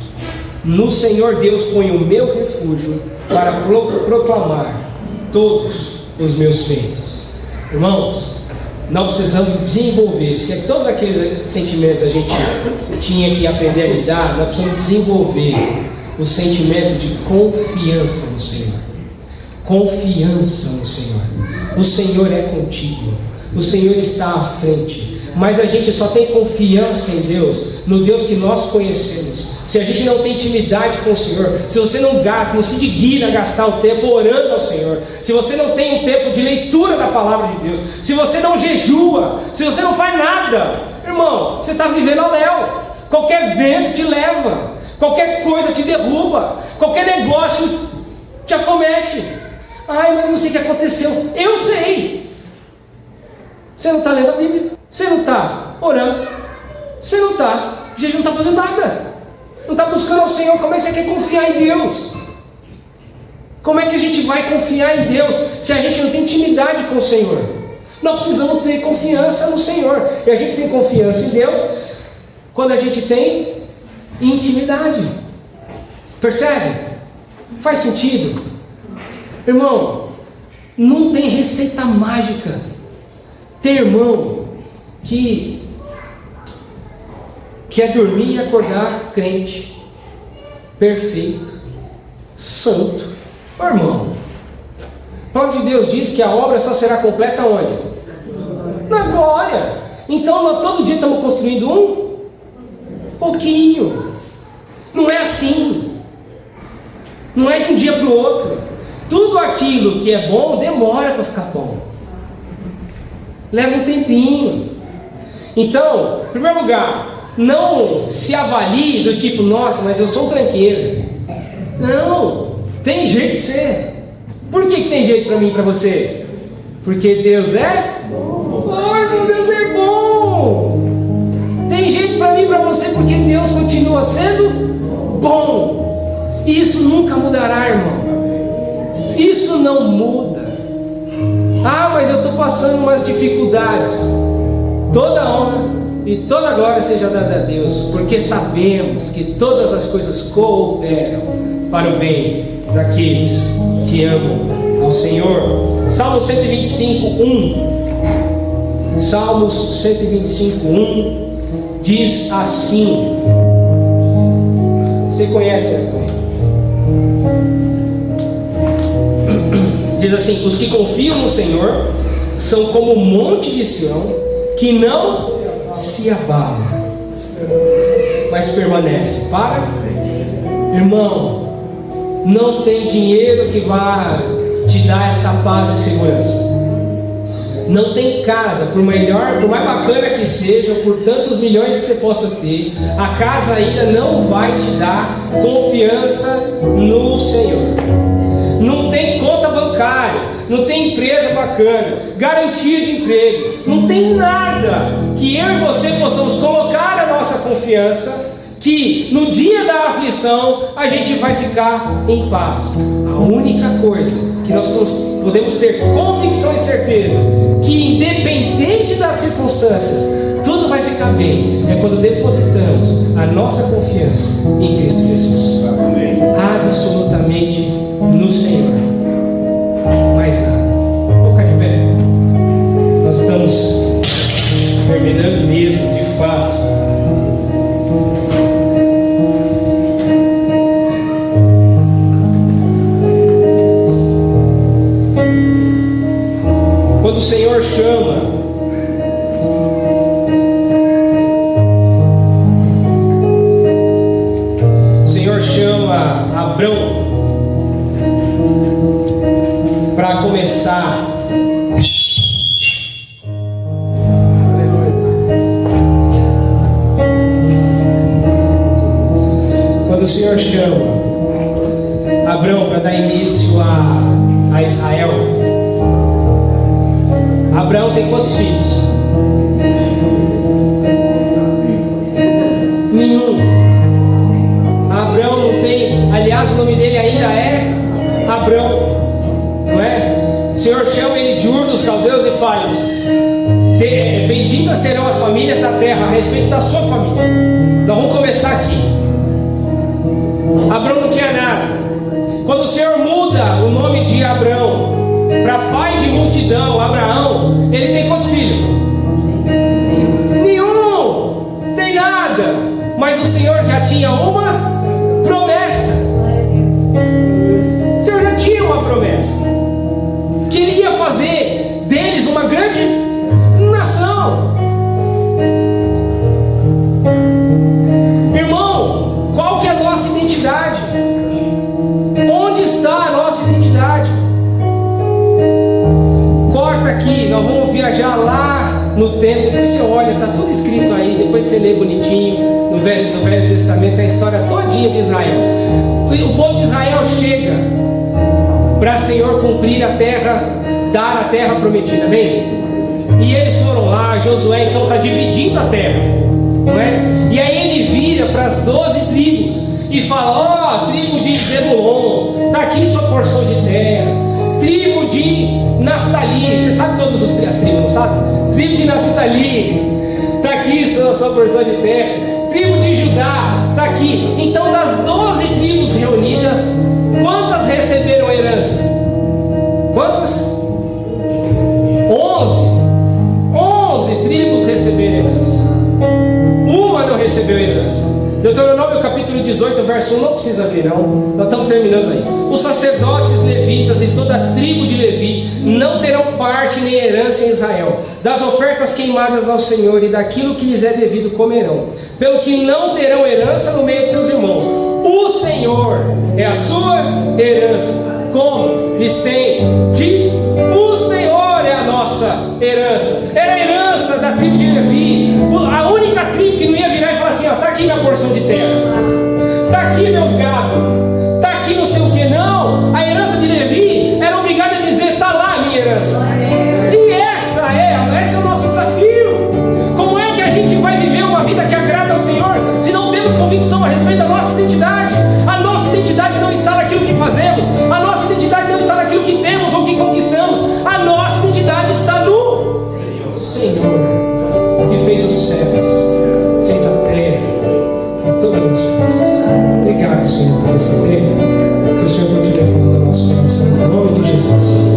No Senhor Deus ponho o meu refúgio para proclamar todos os meus feitos. Irmãos, nós precisamos desenvolver. Se todos aqueles sentimentos a gente tinha que aprender a lidar, nós precisamos desenvolver o sentimento de confiança no Senhor. Confiança no Senhor. O Senhor é contigo. O Senhor está à frente. Mas a gente só tem confiança em Deus, no Deus que nós conhecemos. Se a gente não tem intimidade com o Senhor, se você não gasta, não se digna a gastar o tempo orando ao Senhor, se você não tem um tempo de leitura da palavra de Deus, se você não jejua, se você não faz nada, irmão, você está vivendo ao léu. Qualquer vento te leva, qualquer coisa te derruba, qualquer negócio te acomete. Ai, mas não sei o que aconteceu. Eu sei. Você não está lendo a Bíblia, você não está orando, você não está, a gente não está fazendo nada, não está buscando ao Senhor. Como é que você quer confiar em Deus? Como é que a gente vai confiar em Deus se a gente não tem intimidade com o Senhor? Nós precisamos ter confiança no Senhor, e a gente tem confiança em Deus quando a gente tem intimidade. Percebe? Faz sentido? Irmão, não tem receita mágica. Tem irmão que quer dormir e acordar crente, perfeito, santo. Ô, irmão, a palavra de Deus diz que a obra só será completa onde? Na glória. Então nós todo dia estamos construindo um pouquinho. Não é assim. Não é de um dia para o outro. Tudo aquilo que é bom demora para ficar bom. Leva um tempinho. Então, em primeiro lugar, não se avalie do tipo, nossa, mas eu sou um tranqueiro. Não, tem jeito de ser. Por que tem jeito para mim e para você? Porque Deus é bom. Oh, Deus é bom. Tem jeito para mim e para você porque Deus continua sendo bom. E isso nunca mudará, irmão. Isso não muda. Ah, mas eu estou passando umas dificuldades. Toda honra e toda glória seja dada a Deus, porque sabemos que todas as coisas cooperam para o bem daqueles que amam ao Senhor. Salmo 125, 1. Salmos 125, 1 diz assim. Você conhece essa, né? Diz assim: os que confiam no Senhor são como o monte de Sião, que não se abala, mas permanece. Para, irmão, não tem dinheiro que vá te dar essa paz e segurança. Não tem casa, por mais bacana que seja, por tantos milhões que você possa ter, a casa ainda não vai te dar confiança no Senhor. Não tem conta bancária, não tem empresa bacana, garantia de emprego, não tem nada que eu e você possamos colocar a nossa confiança, que no dia da aflição a gente vai ficar em paz. A única coisa que nós podemos ter convicção e certeza, que independente das circunstâncias, tudo vai ficar bem, é quando depositamos a nossa confiança em Cristo Jesus. Amém. Absolutamente no Senhor. Mais nada. Vamos ficar de pé. Nós estamos terminando mesmo, de fato. Quando o Senhor chama, Abrão para começar quando o Senhor chama Abrão para dar início a Israel, Abraão tem quantos filhos? Nenhum. Abrão não tem, aliás, o nome dele ainda é Abrão, não é? O Senhor chama ele de Ur dos Caldeus e fala: benditas serão as famílias da terra, a respeito da sua família. Então vamos começar aqui. Abrão não tinha nada. Quando o Senhor muda o nome de Abrão para pai de multidão, Abraão, ele tem quantos filhos? Nenhum, tem nada. Mas o Senhor já tinha uma promessa. O Senhor já tinha uma promessa, que Ele ia fazer deles uma grande nação. Irmão, qual que é a nossa identidade? Onde está a nossa identidade? Corta aqui, nós vamos viajar lá no tempo. Depois você olha, está tudo escrito aí. Depois você lê bonitinho. No Velho Testamento, a história todinha de Israel. O povo de Israel chega para o Senhor cumprir a terra, dar a terra prometida, amém? E eles foram lá. Josué então está dividindo a terra, não é? E aí ele vira para as 12 tribos e fala: ó, tribo de Zebulon, está aqui sua porção de terra. Tribo de Naftali, você sabe todas as tribos, não sabe? Tribo de Naftali, está aqui sua porção de terra. Tribo de Judá, está aqui. Então, das 12 tribos reunidas, quantas receberam a herança? Quantas? 11 tribos receberam a herança. Uma não recebeu a herança. Deuteronômio capítulo 18, verso 1, não precisa abrir não, nós estamos terminando aí. Os sacerdotes levitas e toda a tribo de Levi não terão parte nem herança em Israel. Das ofertas queimadas ao Senhor e daquilo que lhes é devido comerão, pelo que não terão herança no meio de seus irmãos. O Senhor é a sua herança, como lhes tem dito. O Senhor é a nossa herança. Era a herança da tribo de Levi, a única tribo que não ia virar e falar assim: ó, está aqui minha porção de terra, está aqui meus gados, está aqui não sei o que. Não, a herança de Levi era obrigada a dizer: está lá a minha herança. E esse é o nosso desafio. Como é que a gente vai viver uma vida que agrada ao Senhor se não temos convicção a respeito da nossa identidade? A nossa identidade não está naquilo que fazemos, a nossa identidade não está naquilo que temos ou que conquistamos. A nossa identidade está no Senhor, que fez os céus, fez a terra e todas as coisas. Obrigado, Senhor, por esse tempo. Que o Senhor continue falando ao nosso coração, em nome de Jesus.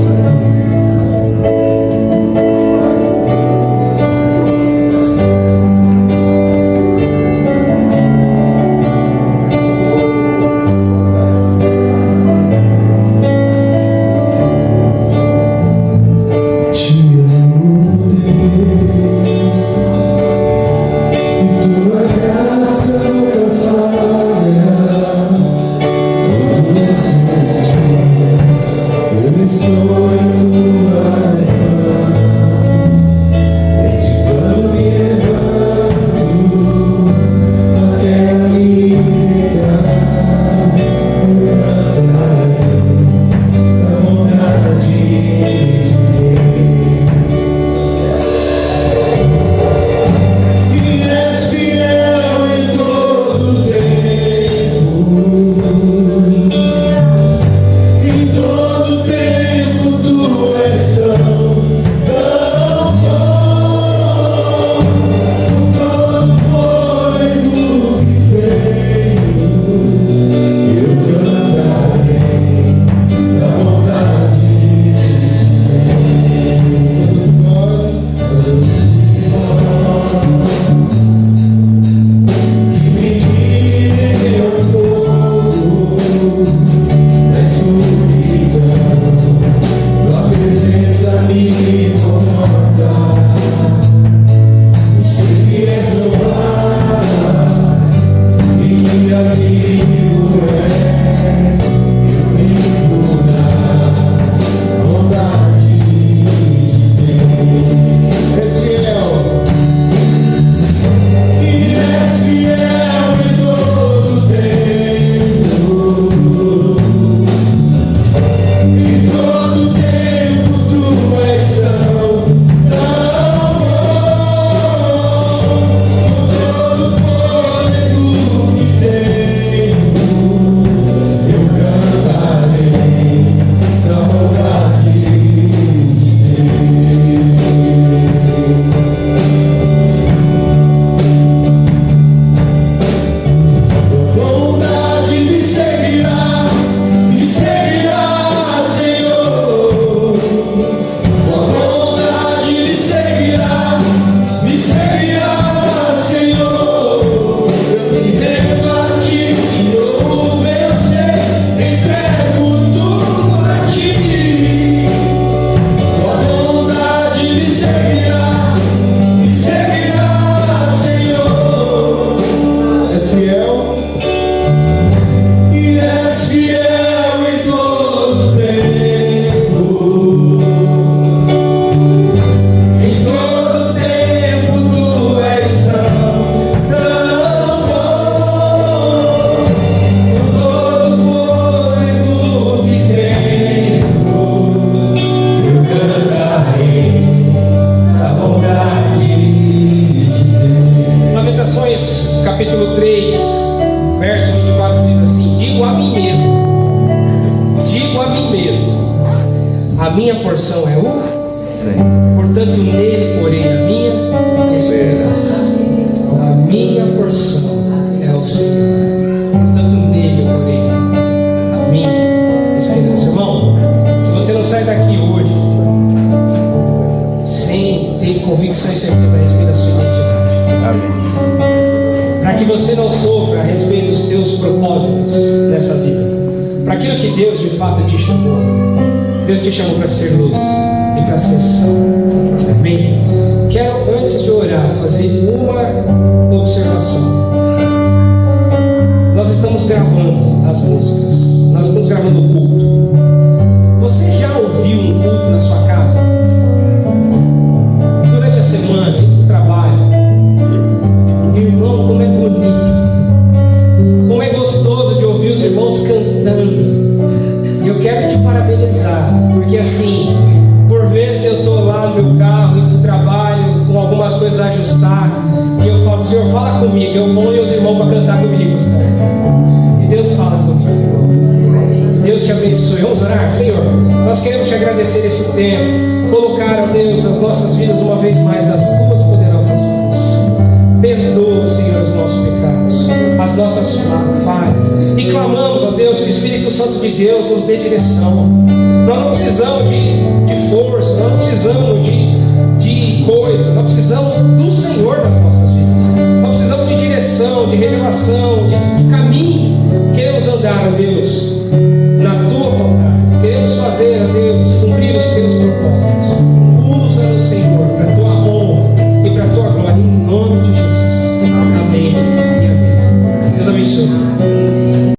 A minha porção é o Senhor. portanto nele porém a minha esperança. A minha porção é o Senhor. Portanto nele porém a minha esperança. Irmão, que você não saia daqui hoje sem ter convicção e certeza a respeito da sua identidade. Amém. Para que você não sofra a respeito dos teus propósitos nessa vida. Para aquilo que Deus de fato te chamou. Deus te chamou para ser luz e para ser sal. Amém? Quero, antes de orar, fazer uma observação. Nós estamos gravando as músicas. Nós estamos gravando o culto. Você já ouviu um culto na sua casa? Durante a semana, indo para o trabalho. Irmão, como é bonito. Como é gostoso de ouvir os irmãos cantando. E eu quero te parabenizar, porque assim, por vezes eu estou lá no meu carro, indo para o trabalho, com algumas coisas a ajustar, e eu falo, Senhor, fala comigo, eu ponho os irmãos para cantar comigo. E Deus fala comigo, irmão. Deus te abençoe. Vamos orar? Senhor, nós queremos te agradecer esse tempo, colocar, ó Deus, as nossas vidas uma vez mais nas tuas poderosas mãos. Perdoa, Senhor, os nossos pecados, as nossas falhas, e clamamos, ó Deus, que o Espírito Santo de Deus nos dê direção. Nós não precisamos de força, nós não precisamos de coisa, nós precisamos do Senhor nas nossas vidas. Nós precisamos de direção, de revelação, de caminho. Queremos andar, ó Deus, na tua vontade. Queremos fazer, ó Deus, cumprir os teus propósitos. Usa-nos, Senhor, para a tua honra e para a tua glória, em nome de Jesus. Amém e amém. Deus abençoe.